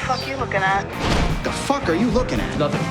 fuck you looking at? The fuck are you looking at? Nothing.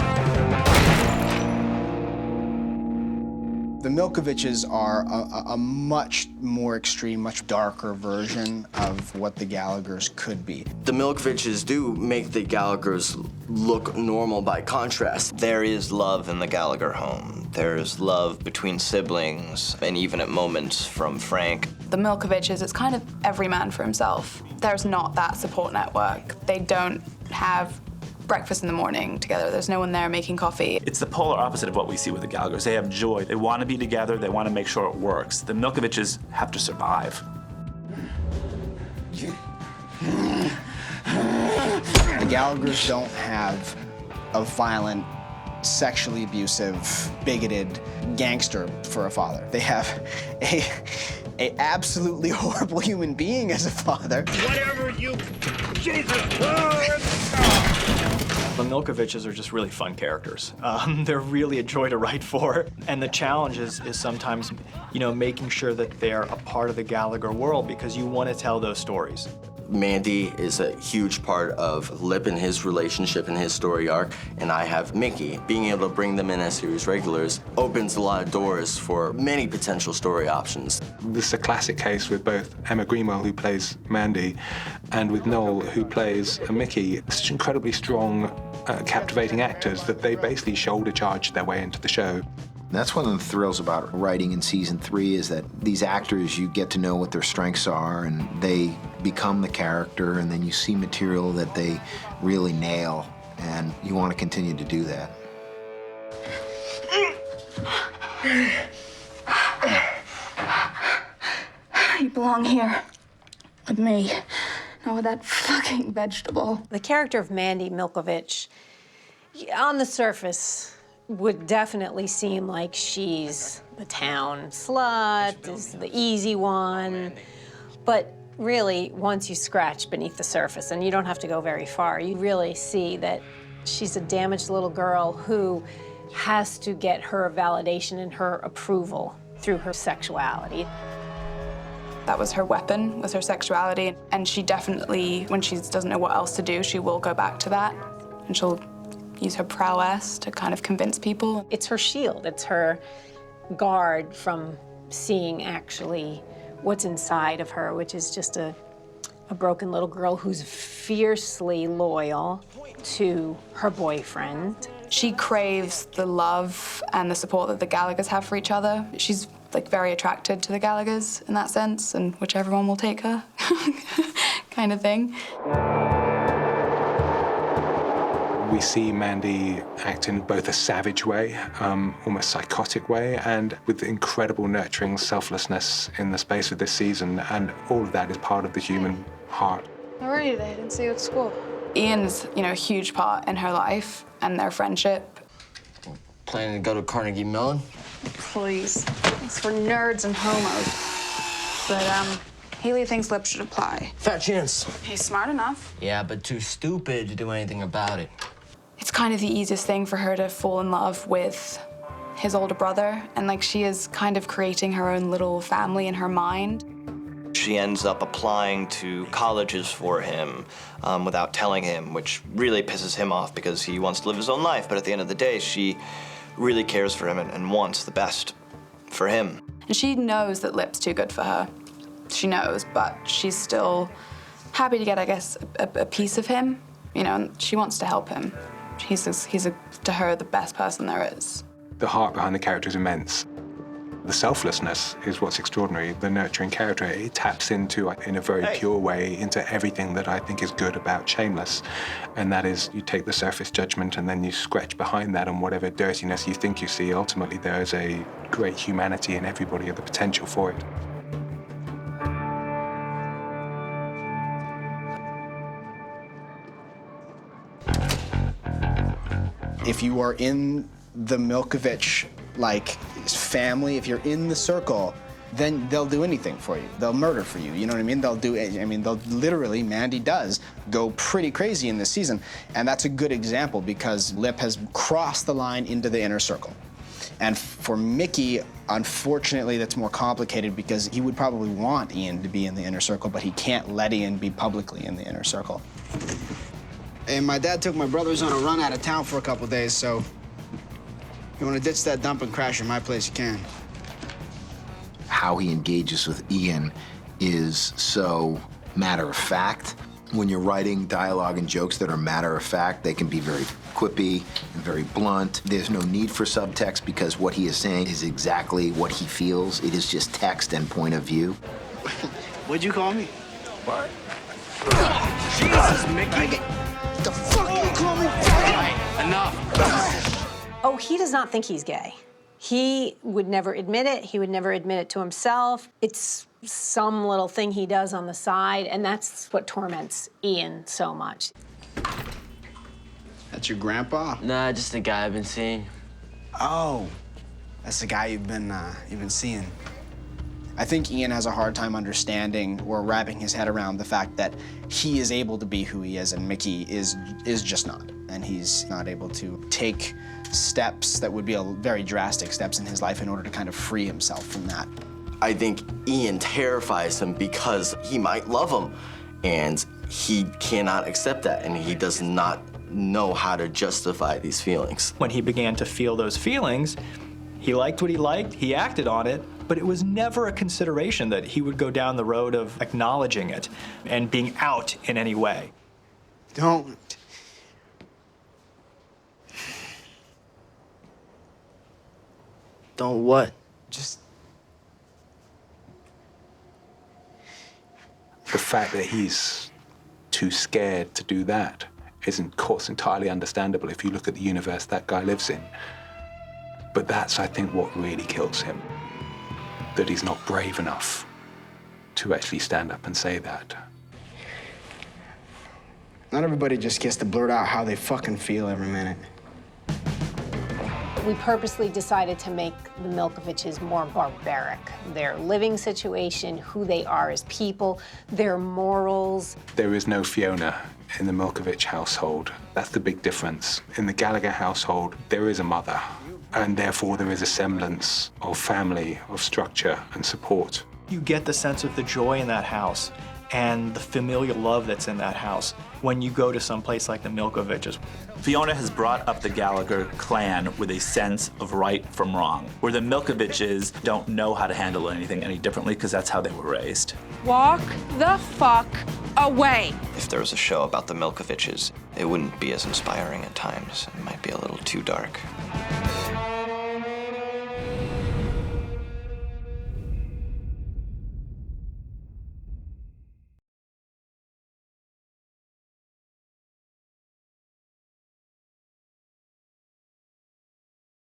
The Milkoviches are a much more extreme, much darker version of what the Gallaghers could be. The Milkoviches do make the Gallaghers look normal by contrast. There is love in the Gallagher home. There's love between siblings, and even at moments from Frank. The Milkoviches, it's kind of every man for himself. There's not that support network. They don't have breakfast in the morning together. There's no one there making coffee. It's the polar opposite of what we see with the Gallaghers. They have joy. They want to be together. They want to make sure it works. The Milkoviches have to survive. The Gallaghers don't have a violent, sexually abusive, bigoted gangster for a father. They have a absolutely horrible human being as a father. Whatever you... Jesus! The Milkoviches are just really fun characters. They're really a joy to write for. And the challenge is sometimes, making sure that they're a part of the Gallagher world because you want to tell those stories. Mandy is a huge part of Lip and his relationship and his story arc, and I have Mickey. Being able to bring them in as series regulars opens a lot of doors for many potential story options. This is a classic case with both Emma Greenwell, who plays Mandy, and with Noel, who plays Mickey. Such incredibly strong, captivating actors that they basically shoulder charged their way into the show. That's one of the thrills about writing in season 3 is that these actors, you get to know what their strengths are and they become the character, and then you see material that they really nail, and you want to continue to do that. You belong here with me, not with that fucking vegetable. The character of Mandy Milkovich, on the surface, would definitely seem like she's the town slut, is the easy one. But really, once you scratch beneath the surface, and you don't have to go very far, you really see that she's a damaged little girl who has to get her validation and her approval through her sexuality. That was her weapon, was her sexuality. And she definitely, when she doesn't know what else to do, she will go back to that. And she'll use her prowess to kind of convince people. It's her shield. It's her guard from seeing actually what's inside of her, which is just a broken little girl who's fiercely loyal to her boyfriend. She craves the love and the support that the Gallaghers have for each other. She's like very attracted to the Gallaghers in that sense, and whichever one will take her kind of thing. We see Mandy act in both a savage way, almost psychotic way, and with incredible nurturing selflessness in the space of this season, and all of that is part of the human heart. How are you today? I didn't see you at school. Ian's, a huge part in her life and their friendship. Planning to go to Carnegie Mellon? Please. It's for nerds and homos. But, Haley thinks Lip should apply. Fat chance. He's smart enough. Yeah, but too stupid to do anything about it. It's kind of the easiest thing for her to fall in love with his older brother, and she is kind of creating her own little family in her mind. She ends up applying to colleges for him without telling him, which really pisses him off because he wants to live his own life. But at the end of the day, she really cares for him and wants the best for him. And she knows that Lip's too good for her. She knows, but she's still happy to get, I guess, a piece of him, and she wants to help him. He's to her, the best person there is. The heart behind the character is immense. The selflessness is what's extraordinary. The nurturing character, it taps into, in a very pure way, into everything that I think is good about Shameless. And that is, you take the surface judgment and then you scratch behind that, and whatever dirtiness you think you see, ultimately there is a great humanity in everybody, and the potential for it. If you are in the Milkovich, family, if you're in the circle, then they'll do anything for you. They'll murder for you, you know what I mean? They'll literally, Mandy does, go pretty crazy in this season. And that's a good example because Lip has crossed the line into the inner circle. And for Mickey, unfortunately, that's more complicated because he would probably want Ian to be in the inner circle, but he can't let Ian be publicly in the inner circle. And my dad took my brothers on a run out of town for a couple days, so if you want to ditch that dump and crash at my place, you can. How he engages with Ian is so matter-of-fact. When you're writing dialogue and jokes that are matter-of-fact, they can be very quippy and very blunt. There's no need for subtext because what he is saying is exactly what he feels. It is just text and point of view. What'd you call me? What? Jesus, Mickey! The fuck you call me? Enough! Oh, he does not think he's gay. He would never admit it. He would never admit it to himself. It's some little thing he does on the side, and that's what torments Ian so much. That's your grandpa? Nah, just the guy I've been seeing. Oh, that's the guy you've been seeing. I think Ian has a hard time understanding or wrapping his head around the fact that he is able to be who he is and Mickey is just not. And he's not able to take steps that would be very drastic steps in his life in order to kind of free himself from that. I think Ian terrifies him because he might love him, and he cannot accept that, and he does not know how to justify these feelings. When he began to feel those feelings, he liked what he liked, he acted on it, but it was never a consideration that he would go down the road of acknowledging it and being out in any way. Don't. Don't what? Just. The fact that he's too scared to do that isn't, of course, entirely understandable if you look at the universe that guy lives in. But that's, I think, what really kills him. That he's not brave enough to actually stand up and say that. Not everybody just gets to blurt out how they fucking feel every minute. We purposely decided to make the Milkoviches more barbaric. Their living situation, who they are as people, their morals. There is no Fiona in the Milkovich household. That's the big difference. In the Gallagher household, there is a mother, and therefore there is a semblance of family, of structure and support. You get the sense of the joy in that house and the familial love that's in that house when you go to some place like the Milkoviches. Fiona has brought up the Gallagher clan with a sense of right from wrong, where the Milkoviches don't know how to handle anything any differently because that's how they were raised. Walk the fuck away. If there was a show about the Milkoviches, it wouldn't be as inspiring at times. It might be a little too dark.